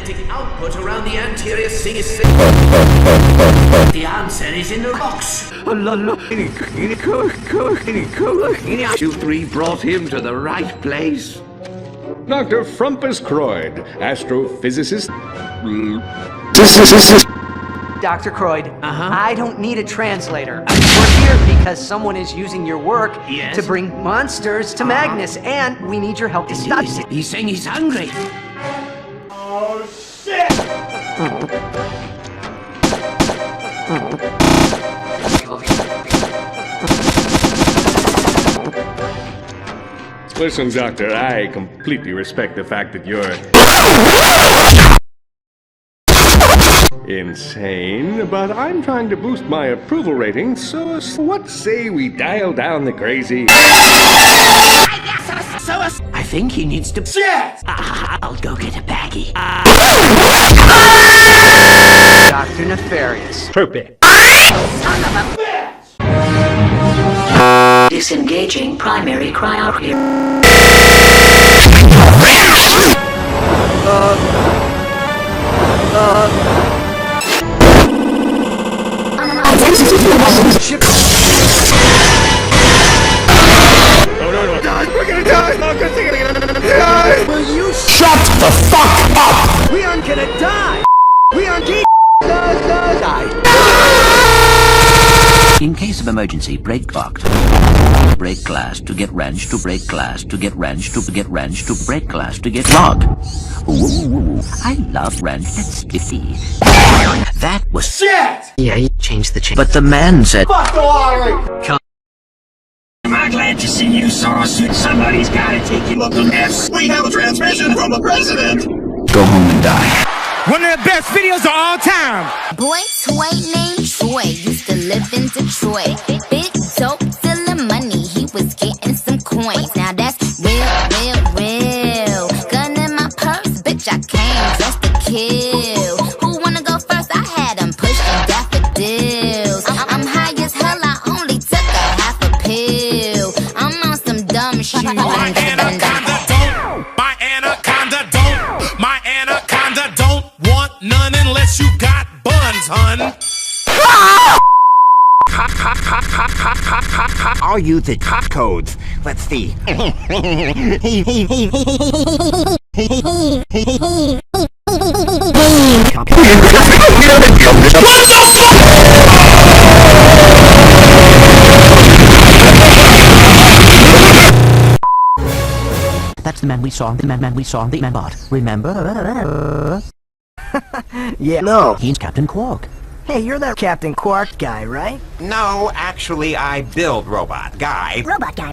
magnetic output around the anterior sinus. The answer is in the rocks. You three brought him to the right place. Dr. Frumpus Croyd, astrophysicist. Dr. Croyd, I don't need a translator. We're here because someone is using your work to bring monsters to Magnus, and we need your help to stop it. He's saying he's hungry. Oh, shit! Listen, Doctor, I completely respect the fact that you're insane, but I'm trying to boost my approval rating, so what say we dial down the crazy? I think he needs to... Shit! I'll go get a baggie. Dr. Nefarious. Perfect. Son of a bitch! Disengaging primary cryo here. No. God, we're gonna die! Die! Will you Shut the fuck up! We aren't gonna die! We aren't die! In case of emergency, break locked. Break glass to get wrenched, to break glass to get wrenched, to get wrenched, to break glass to get locked. Ooh, I love wrench. That's stiffy. That was... Shit! Yeah, he changed the chain. But the man said... Fuck the lottery! I'm glad to see you, Sauce. Somebody's gotta take you up the nest. We have a transmission from the president. Go home and die. One of the best videos of all time! Boy toy named Troy used to live in Detroit. Big dope, stealing money, he was getting some coins. Now that's real. Gun in my purse, bitch, I came just to kill. Who wanna go first? I had him pushing daffodils. I'm high as hell, I only took a half a pill. I'm on some dumb shit. My anaconda don't want none unless you got buns, hun. I'll use the codes. Let's see. That's the man we saw, the man we saw, the man bot. Remember? Yeah, no. He's Captain Quark. Hey, you're that Captain Quark guy, right? No, actually, I build robot guy. Robot guy.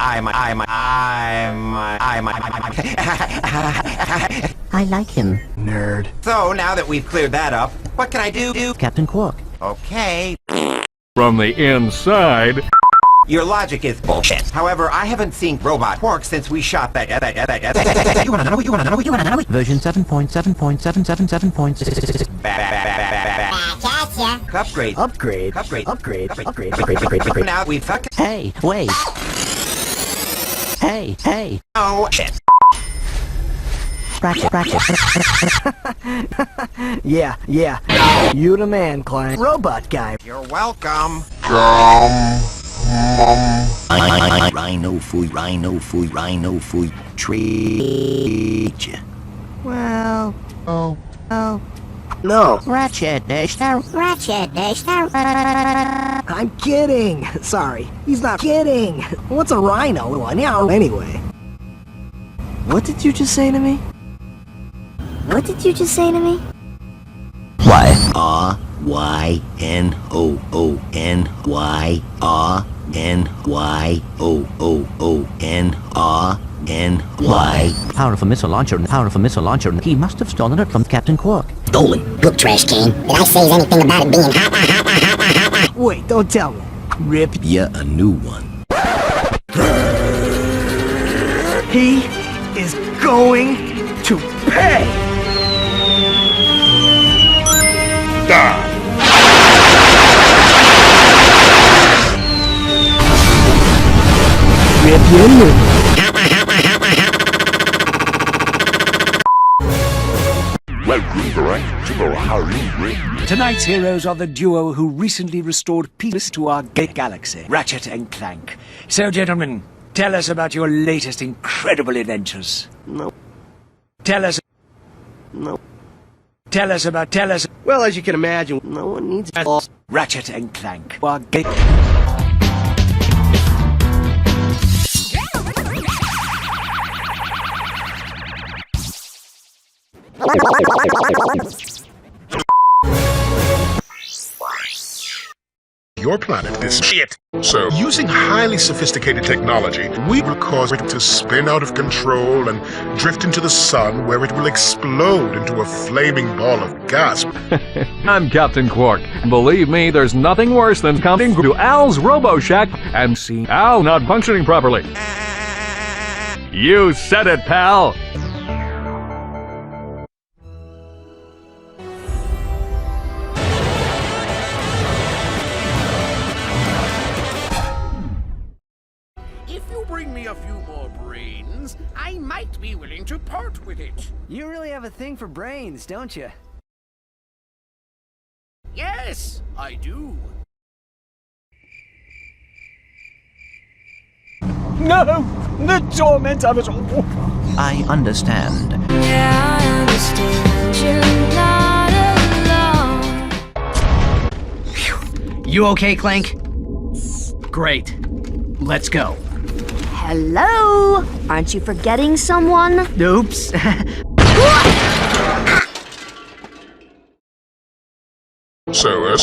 I like him. Nerd. So now that we've cleared that up, what can I do? Captain Quark. Okay. From the inside. Your logic is bullshit. However, I haven't seen Robot Quark since we shot that. You wanna know? Version 7.7.777.6. Upgrade. Now we've fucked. Hey, wait. Hey. Oh, shit. Ratchet. Yeah. You the man, Clank. Robot guy. You're welcome. Rhino fooey, treat ya. Well, no. Ratchet. I'm kidding. Sorry, he's not kidding. What's a rhino? Anyway. What did you just say to me? Why? RYNOONYRNYOONRNY. Powerful missile launcher. He must have stolen it from Captain Quark. Stolen. Look, Trash Can. Did I say anything about it being hot? Wait, don't tell me. Rip. Yeah, a new one. He is going to pay. Rip your new. Welcome back to the Harry. Tonight's heroes are the duo who recently restored peace to our galaxy, Ratchet and Clank. So, gentlemen, tell us about your latest incredible adventures. No. Tell us. No. Tell us. Well, as you can imagine, no one needs Ratchet and Clank. Our Your planet is shit. So, using highly sophisticated technology, we will cause it to spin out of control and drift into the sun, where it will explode into a flaming ball of gas. I'm Captain Quark. Believe me, there's nothing worse than coming to Al's RoboShack and see Al not functioning properly. You said it, pal! Bring me a few more brains, I might be willing to part with it. You really have a thing for brains, don't you? Yes, I do. No! The torment of it all! I understand. Yeah, I understand you're not alone. You okay, Clank? Great. Let's go. Hello? Aren't you forgetting someone? Oops. So,